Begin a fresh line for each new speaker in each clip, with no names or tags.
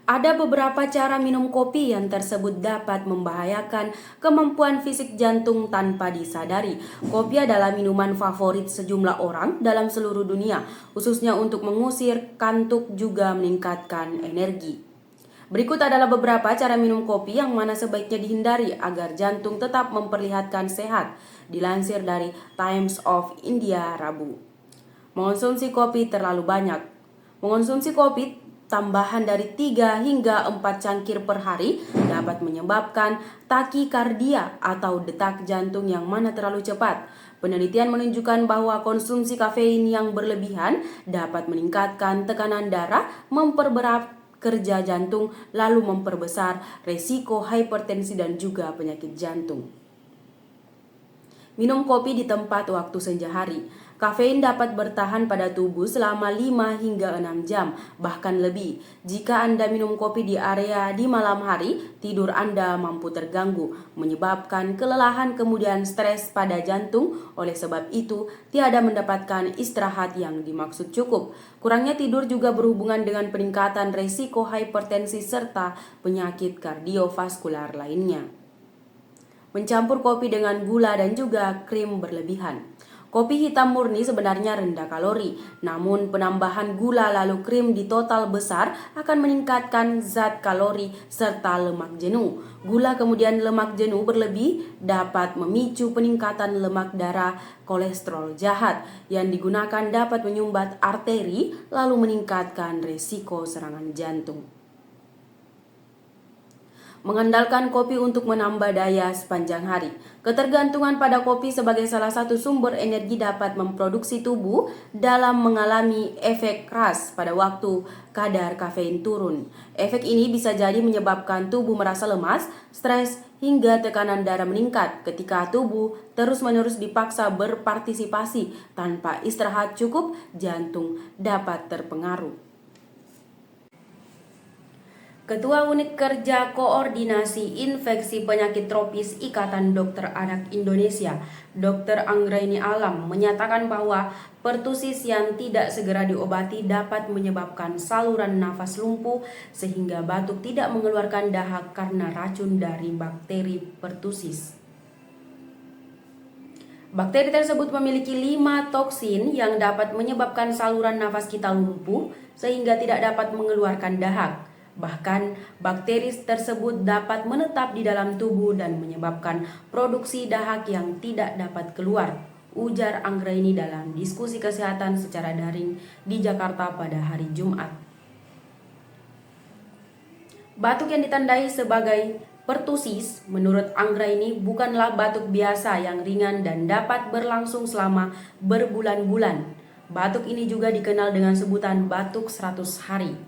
Ada beberapa cara minum kopi yang tersebut dapat membahayakan kemampuan fisik jantung tanpa disadari. Kopi adalah minuman favorit sejumlah orang dalam seluruh dunia, khususnya untuk mengusir kantuk juga meningkatkan energi. Berikut adalah beberapa cara minum kopi yang mana sebaiknya dihindari agar jantung tetap memperlihatkan sehat. Dilansir dari Times of India Rabu. Mengonsumsi kopi terlalu banyak. Mengonsumsi kopi tambahan dari 3 hingga 4 cangkir per hari dapat menyebabkan takikardia atau detak jantung yang mana terlalu cepat. Penelitian menunjukkan bahwa konsumsi kafein yang berlebihan dapat meningkatkan tekanan darah, memperberat kerja jantung, lalu memperbesar resiko hipertensi dan juga penyakit jantung. Minum kopi di tempat waktu senja hari. Kafein dapat bertahan pada tubuh selama 5 hingga 6 jam, bahkan lebih. Jika Anda minum kopi di area di malam hari, tidur Anda mampu terganggu, menyebabkan kelelahan kemudian stres pada jantung. Oleh sebab itu, tiada mendapatkan istirahat yang dimaksud cukup. Kurangnya tidur juga berhubungan dengan peningkatan resiko hipertensi serta penyakit kardiovaskular lainnya. Mencampur kopi dengan gula dan juga krim berlebihan. Kopi hitam murni sebenarnya rendah kalori, namun penambahan gula lalu krim di total besar akan meningkatkan zat kalori serta lemak jenuh. Gula kemudian lemak jenuh berlebih dapat memicu peningkatan lemak darah, kolesterol jahat yang digunakan dapat menyumbat arteri lalu meningkatkan resiko serangan jantung. Mengandalkan kopi untuk menambah daya sepanjang hari. Ketergantungan pada kopi sebagai salah satu sumber energi dapat memproduksi tubuh dalam mengalami efek keras pada waktu kadar kafein turun. Efek ini bisa jadi menyebabkan tubuh merasa lemas, stres, hingga tekanan darah meningkat ketika tubuh terus-menerus dipaksa berpartisipasi tanpa istirahat cukup, jantung dapat terpengaruh. Ketua Unit Kerja Koordinasi Infeksi Penyakit Tropis Ikatan Dokter Anak Indonesia, Dr. Anggraini Alam, menyatakan bahwa pertusis yang tidak segera diobati dapat menyebabkan saluran nafas lumpuh sehingga batuk tidak mengeluarkan dahak karena racun dari bakteri pertusis. Bakteri tersebut memiliki 5 toksin yang dapat menyebabkan saluran nafas kita lumpuh sehingga tidak dapat mengeluarkan dahak. Bahkan, bakteri tersebut dapat menetap di dalam tubuh dan menyebabkan produksi dahak yang tidak dapat keluar, ujar Anggraini dalam diskusi kesehatan secara daring di Jakarta pada hari Jumat. Batuk yang ditandai sebagai pertusis, menurut Anggraini, bukanlah batuk biasa yang ringan dan dapat berlangsung selama berbulan-bulan. Batuk ini juga dikenal dengan sebutan batuk 100 hari.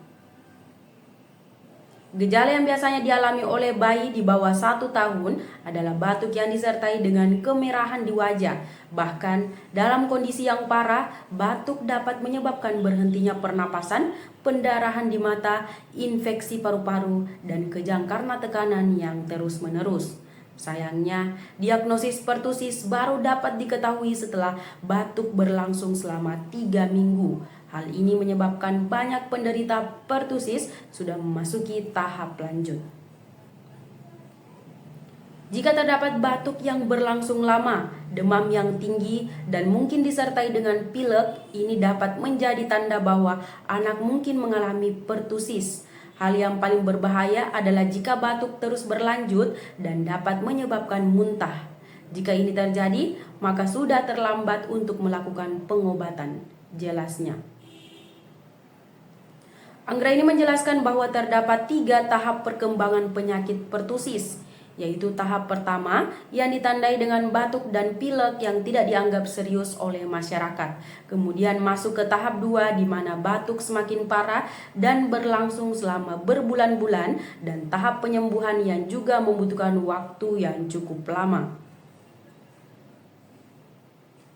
Gejala yang biasanya dialami oleh bayi di bawah 1 tahun adalah batuk yang disertai dengan kemerahan di wajah. Bahkan dalam kondisi yang parah, batuk dapat menyebabkan berhentinya pernapasan, pendarahan di mata, infeksi paru-paru, dan kejang karena tekanan yang terus-menerus. Sayangnya, diagnosis pertusis baru dapat diketahui setelah batuk berlangsung selama 3 minggu. Hal ini menyebabkan banyak penderita pertusis sudah memasuki tahap lanjut. Jika terdapat batuk yang berlangsung lama, demam yang tinggi, dan mungkin disertai dengan pilek, ini dapat menjadi tanda bahwa anak mungkin mengalami pertusis. Hal yang paling berbahaya adalah jika batuk terus berlanjut dan dapat menyebabkan muntah. Jika ini terjadi, maka sudah terlambat untuk melakukan pengobatan, jelasnya. Anggraini menjelaskan bahwa terdapat 3 tahap perkembangan penyakit pertusis, yaitu tahap pertama yang ditandai dengan batuk dan pilek yang tidak dianggap serius oleh masyarakat. Kemudian masuk ke tahap 2 di mana batuk semakin parah dan berlangsung selama berbulan-bulan, dan tahap penyembuhan yang juga membutuhkan waktu yang cukup lama.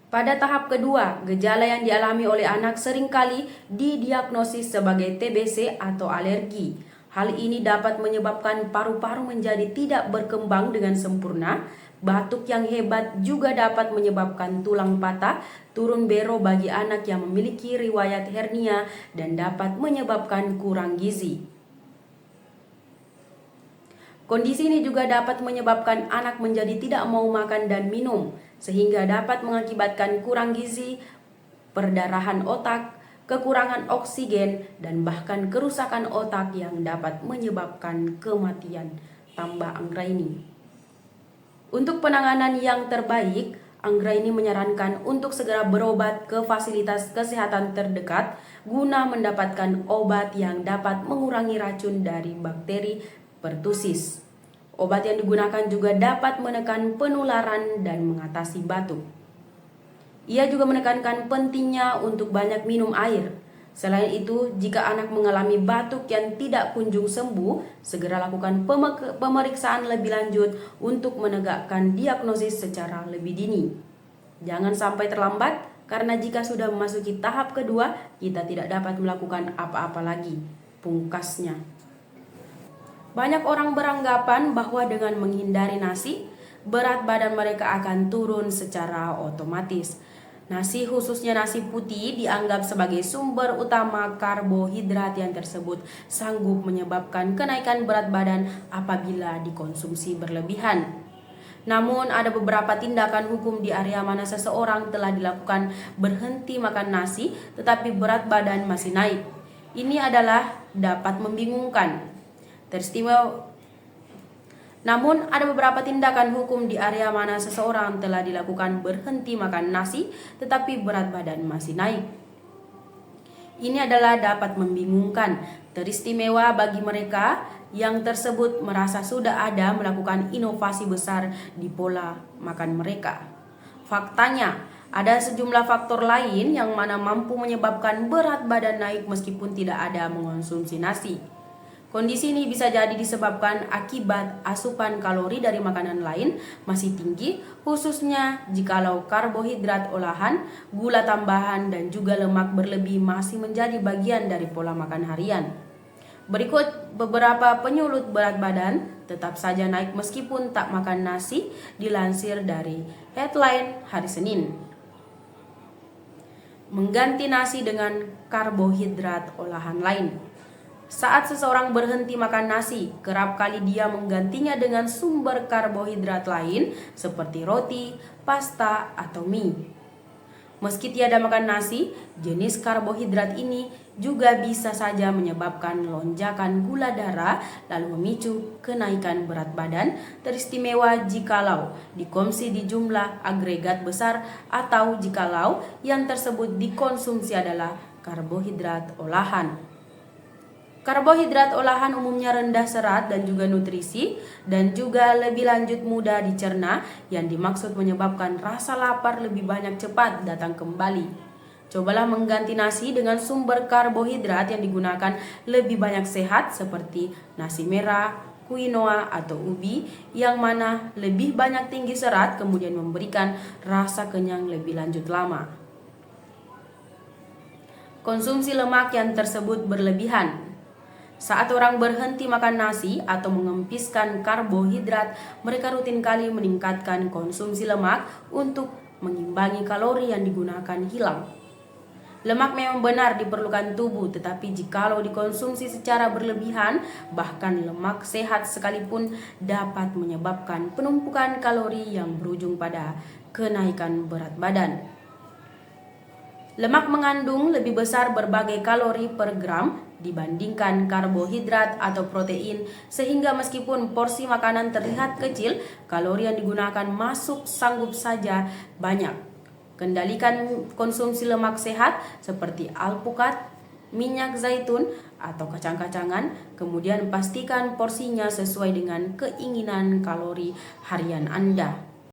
Pada tahap kedua, gejala yang dialami oleh anak seringkali didiagnosis sebagai TBC atau alergi. Hal ini dapat menyebabkan paru-paru menjadi tidak berkembang dengan sempurna. Batuk yang hebat juga dapat menyebabkan tulang patah, turun bero bagi anak yang memiliki riwayat hernia, dan dapat menyebabkan kurang gizi. Kondisi ini juga dapat menyebabkan anak menjadi tidak mau makan dan minum, sehingga dapat mengakibatkan kurang gizi, perdarahan otak, kekurangan oksigen, dan bahkan kerusakan otak yang dapat menyebabkan kematian, tambah Anggraini. Untuk penanganan yang terbaik, Anggraini menyarankan untuk segera berobat ke fasilitas kesehatan terdekat guna mendapatkan obat yang dapat mengurangi racun dari bakteri pertusis. Obat yang digunakan juga dapat menekan penularan dan mengatasi batuk. Ia juga menekankan pentingnya untuk banyak minum air. Selain itu, jika anak mengalami batuk yang tidak kunjung sembuh, segera lakukan pemeriksaan lebih lanjut untuk menegakkan diagnosis secara lebih dini. Jangan sampai terlambat, karena jika sudah memasuki tahap kedua, kita tidak dapat melakukan apa-apa lagi, pungkasnya. Banyak orang beranggapan bahwa dengan menghindari nasi, berat badan mereka akan turun secara otomatis. Nasi, khususnya nasi putih, dianggap sebagai sumber utama karbohidrat yang tersebut sanggup menyebabkan kenaikan berat badan apabila dikonsumsi berlebihan. Namun ada beberapa tindakan hukum di area mana seseorang telah dilakukan berhenti makan nasi tetapi berat badan masih naik. Ini adalah dapat membingungkan. Namun ada beberapa tindakan hukum di area mana seseorang telah dilakukan berhenti makan nasi tetapi berat badan masih naik. Ini adalah dapat membingungkan, teristimewa bagi mereka yang tersebut merasa sudah ada melakukan inovasi besar di pola makan mereka. Faktanya, ada sejumlah faktor lain yang mana mampu menyebabkan berat badan naik meskipun tidak ada mengonsumsi nasi. Kondisi ini bisa jadi disebabkan akibat asupan kalori dari makanan lain masih tinggi, khususnya jikalau karbohidrat olahan, gula tambahan, dan juga lemak berlebih masih menjadi bagian dari pola makan harian. Berikut beberapa penyulut berat badan tetap saja naik meskipun tak makan nasi, dilansir dari Headline hari Senin. Mengganti nasi dengan karbohidrat olahan lain. Saat seseorang berhenti makan nasi, kerap kali dia menggantinya dengan sumber karbohidrat lain seperti roti, pasta, atau mie. Meski tiada makan nasi, jenis karbohidrat ini juga bisa saja menyebabkan lonjakan gula darah lalu memicu kenaikan berat badan, teristimewa jikalau dikonsumsi di jumlah agregat besar atau jikalau yang tersebut dikonsumsi adalah karbohidrat olahan. Karbohidrat olahan umumnya rendah serat dan juga nutrisi dan juga lebih lanjut mudah dicerna yang dimaksud menyebabkan rasa lapar lebih banyak cepat datang kembali. Cobalah mengganti nasi dengan sumber karbohidrat yang digunakan lebih banyak sehat seperti nasi merah, quinoa atau ubi yang mana lebih banyak tinggi serat kemudian memberikan rasa kenyang lebih lanjut lama. Konsumsi lemak yang tersebut berlebihan. Saat orang berhenti makan nasi atau mengempiskan karbohidrat, mereka rutin kali meningkatkan konsumsi lemak untuk mengimbangi kalori yang digunakan hilang. Lemak memang benar diperlukan tubuh, tetapi jikalau dikonsumsi secara berlebihan, bahkan lemak sehat sekalipun dapat menyebabkan penumpukan kalori yang berujung pada kenaikan berat badan. Lemak mengandung lebih besar berbagai kalori per gram dibandingkan karbohidrat atau protein, sehingga meskipun porsi makanan terlihat kecil, kalori yang digunakan masuk sanggup saja banyak. Kendalikan konsumsi lemak sehat seperti alpukat, minyak zaitun, atau kacang-kacangan, kemudian pastikan porsinya sesuai dengan keinginan kalori harian Anda.